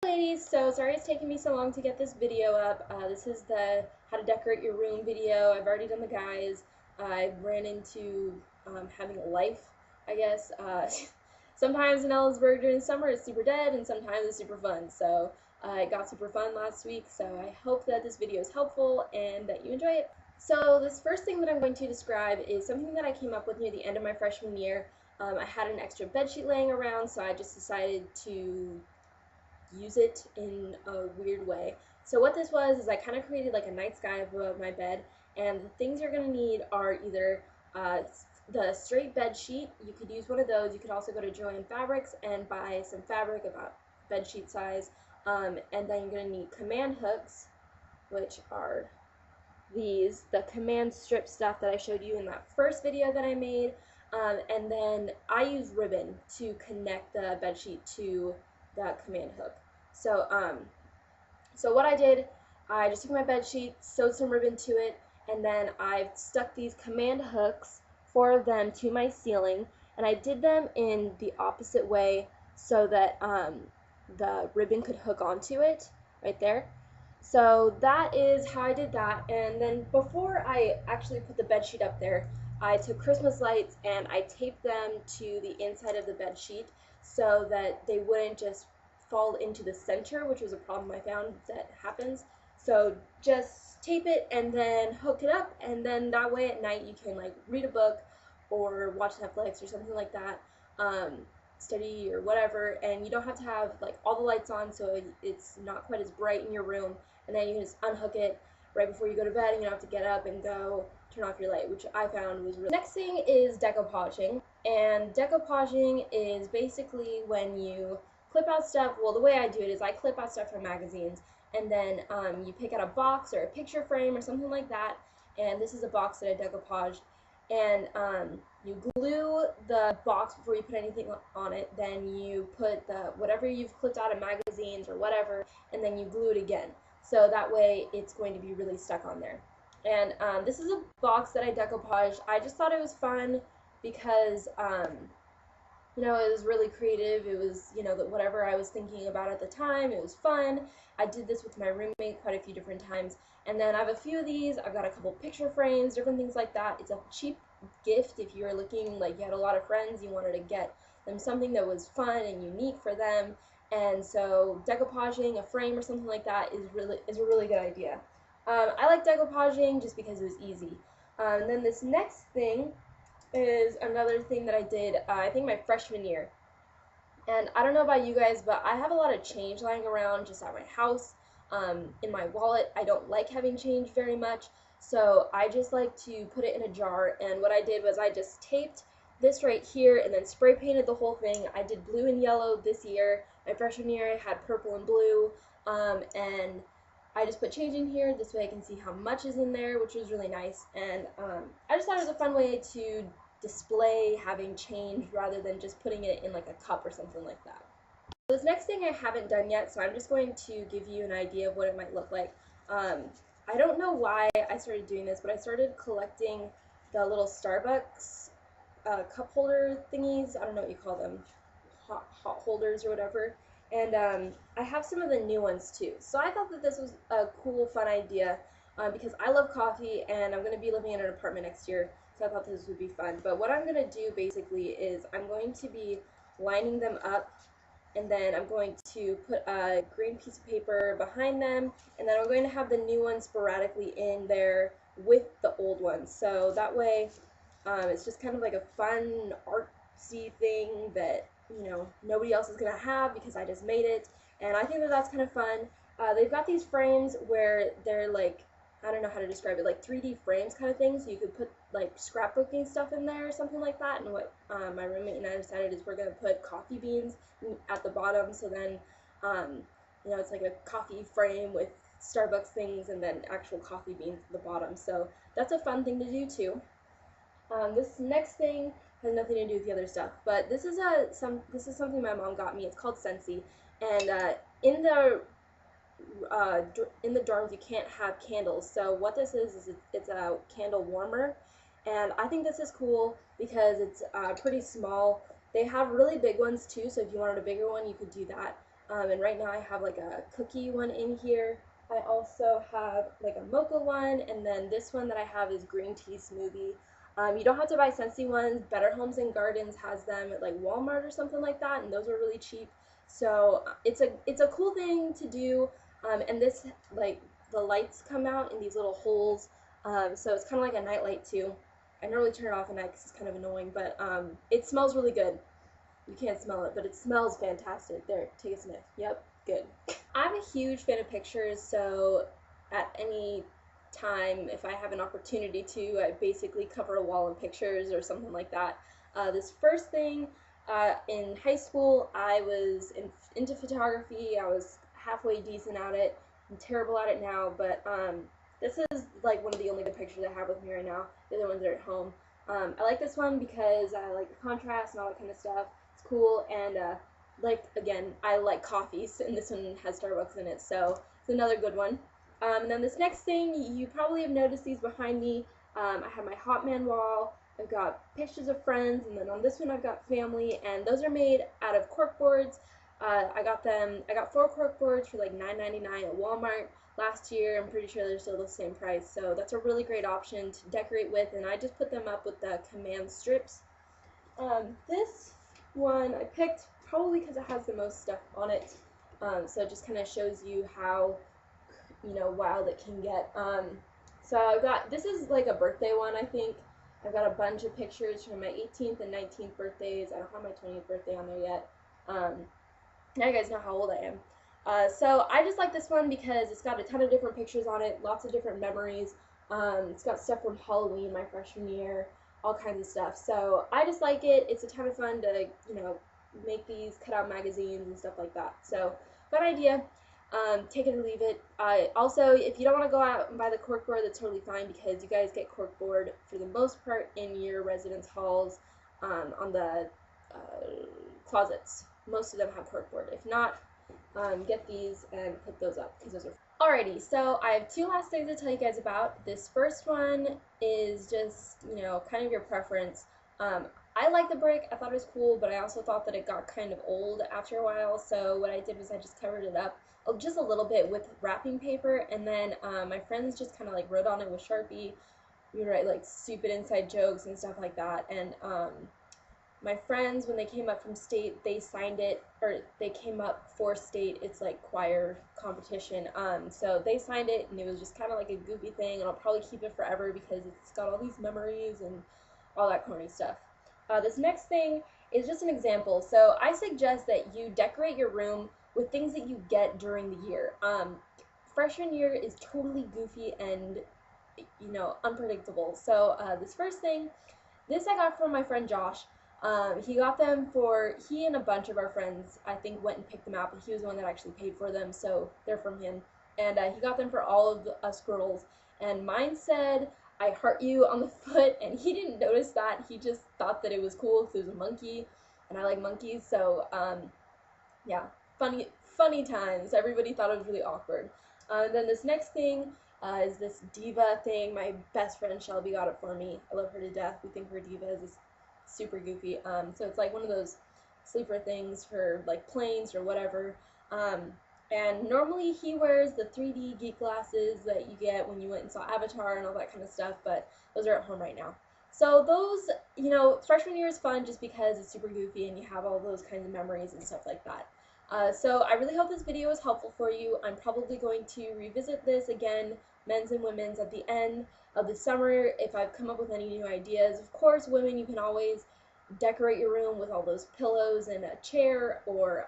Ladies, so sorry it's taking me so long to get this video up. This is the how to decorate your room video. I've already done the guys. I ran into having a life, I guess. Sometimes in Ellisburg during the summer it's super dead and sometimes it's super fun. So it got super fun last week, so I hope that this video is helpful and that you enjoy it. So this first thing that I'm going to describe is something that I came up with near the end of my freshman year. I had an extra bedsheet laying around, so I just decided to use it in a weird way. So what this was is I kind of created like a night sky above my bed, and the things you're going to need are either the straight bed sheet. You could use one of those. You could also go to Joann Fabrics and buy some fabric about bed sheet size, and then you're going to need command hooks, which are the command strip stuff that I showed you in that first video that I made, and then I use ribbon to connect the bed sheet to the command hook. So what I did, I just took my bed sheet, sewed some ribbon to it, and then I stuck these command hooks, 4 of them, to my ceiling, and I did them in the opposite way so that the ribbon could hook onto it right there. So that is how I did that, and then before I actually put the bed sheet up there, I took Christmas lights and I taped them to the inside of the bed sheet so that they wouldn't just fall into the center, which was a problem I found that happens. So just tape it and then hook it up, and then that way at night you can like read a book or watch Netflix or something like that, study or whatever, and you don't have to have like all the lights on so it's not quite as bright in your room, and then you can just unhook it right before you go to bed and you don't have to get up and go turn off your light, which I found was really. Next thing is decoupaging, and decoupaging is basically when you clip out stuff. Well, the way I do it is I clip out stuff from magazines, and then you pick out a box or a picture frame or something like that, and this is a box that I decoupaged, and you glue the box before you put anything on it, then you put the whatever you've clipped out of magazines or whatever, and then you glue it again, so that way it's going to be really stuck on there. And this is a box that I decoupaged. I just thought it was fun because it was really creative. It was, whatever I was thinking about at the time. It was fun. I did this with my roommate quite a few different times. And then I have a few of these. I've got a couple picture frames, different things like that. It's a cheap gift if you're looking like you had a lot of friends, you wanted to get them something that was fun and unique for them. And so decoupaging a frame or something like that is a really good idea. I like decoupaging just because it was easy. And then this next thing is another thing that I did, I think my freshman year. And I don't know about you guys, but I have a lot of change lying around just at my house, in my wallet. I don't like having change very much, so I just like to put it in a jar. And what I did was I just taped this right here and then spray painted the whole thing. I did blue and yellow this year. My freshman year I had purple and blue, and I just put change in here. This way I can see how much is in there, which was really nice. And I just thought it was a fun way to display having change rather than just putting it in like a cup or something like that. So this next thing I haven't done yet, so I'm just going to give you an idea of what it might look like. I don't know why I started doing this, but I started collecting the little Starbucks cup holder thingies. I don't know what you call them, hot holders or whatever. And I have some of the new ones too. So I thought that this was a cool, fun idea because I love coffee and I'm going to be living in an apartment next year. So I thought this would be fun. But what I'm going to do basically is I'm going to be lining them up, and then I'm going to put a green piece of paper behind them, and then I'm going to have the new ones sporadically in there with the old ones. So that way it's just kind of like a fun artsy thing that nobody else is going to have because I just made it, and I think that that's kind of fun. They've got these frames where they're like, I don't know how to describe it, like 3D frames kind of thing, so you could put like scrapbooking stuff in there or something like that. And what my roommate and I decided is we're going to put coffee beans at the bottom, so then it's like a coffee frame with Starbucks things and then actual coffee beans at the bottom. So that's a fun thing to do too. This next thing has nothing to do with the other stuff, but this is something my mom got me. It's called Scentsy, and in the dorms you can't have candles. So what this is it's a candle warmer, and I think this is cool because it's pretty small. They have really big ones too, so if you wanted a bigger one, you could do that. And right now I have like a cookie one in here. I also have like a mocha one, and then this one that I have is green tea smoothie. You don't have to buy Scentsy ones. Better Homes and Gardens has them at like Walmart or something like that, and those are really cheap. So it's a cool thing to do. And this, like, the lights come out in these little holes, so it's kind of like a night light too. I normally turn it off at night because it's kind of annoying, but it smells really good. You can't smell it, but it smells fantastic. There, take a sniff. Yep, good. I'm a huge fan of pictures, so at any time, if I have an opportunity to, I basically cover a wall in pictures or something like that. This first thing, in high school, I was into photography. I was halfway decent at it. I'm terrible at it now, but this is like one of the only good pictures I have with me right now. The other ones are at home. I like this one because I like the contrast and all that kind of stuff. It's cool, and like, again, I like coffees, and this one has Starbucks in it, so it's another good one. And then this next thing, you probably have noticed these behind me. I have my Hot Man wall. I've got pictures of friends, and then on this one I've got family, and those are made out of cork boards. I got 4 cork boards for like $9.99 at Walmart last year. I'm pretty sure they're still the same price, so that's a really great option to decorate with, and I just put them up with the command strips. This one I picked probably because it has the most stuff on it, so it just kind of shows you how, wild it can get. So I've got, this is like a birthday one, I think. I've got a bunch of pictures from my 18th and 19th birthdays. I don't have my 20th birthday on there yet. Now you guys know how old I am. So I just like this one because it's got a ton of different pictures on it, lots of different memories. It's got stuff from Halloween my freshman year, all kinds of stuff. So I just like it. It's a ton of fun to, make these, cut out magazines and stuff like that. So, good idea. Take it or leave it. Also, if you don't want to go out and buy the corkboard, that's totally fine because you guys get corkboard for the most part in your residence halls, on the closets. Most of them have corkboard. If not, get these and put those up because those are. Alrighty, so I have 2 last things to tell you guys about. This first one is just, kind of your preference. I like the brick. I thought it was cool, but I also thought that it got kind of old after a while, so what I did was I just covered it up just a little bit with wrapping paper, and then my friends just kind of like wrote on it with Sharpie. We would write like stupid inside jokes and stuff like that, and my friends, when they came up from state, they signed it, or they came up for state, it's like choir competition, so they signed it, and it was just kind of like a goofy thing, and I'll probably keep it forever because it's got all these memories and all that corny stuff. This next thing is just an example, so I suggest that you decorate your room with things that you get during the year. Freshman year is totally goofy and, unpredictable, so this first thing, this I got from my friend Josh. He got them he and a bunch of our friends, I think, went and picked them out, but he was the one that actually paid for them, so they're from him. And he got them for all of us girls, and mine said, "I heart you" on the foot, and he didn't notice that. He just thought that it was cool because it was a monkey, and I like monkeys, so, yeah, funny times. Everybody thought it was really awkward. Then this next thing is this diva thing. My best friend Shelby got it for me. I love her to death. We think her diva is super goofy. So it's like one of those sleeper things for like planes or whatever. And normally he wears the 3D geek glasses that you get when you went and saw Avatar and all that kind of stuff, but those are at home right now. So those, freshman year is fun just because it's super goofy and you have all those kinds of memories and stuff like that. So I really hope this video was helpful for you. I'm probably going to revisit this again, men's and women's, at the end of the summer if I've come up with any new ideas. Of course, women, you can always decorate your room with all those pillows and a chair or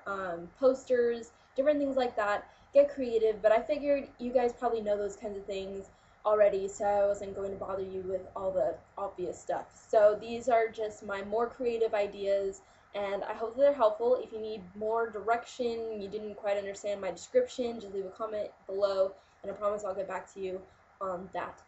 posters, different things like that. Get creative, but I figured you guys probably know those kinds of things already, so I wasn't going to bother you with all the obvious stuff. So these are just my more creative ideas, and I hope they're helpful. If you need more direction, you didn't quite understand my description, just leave a comment below, and I promise I'll get back to you on that.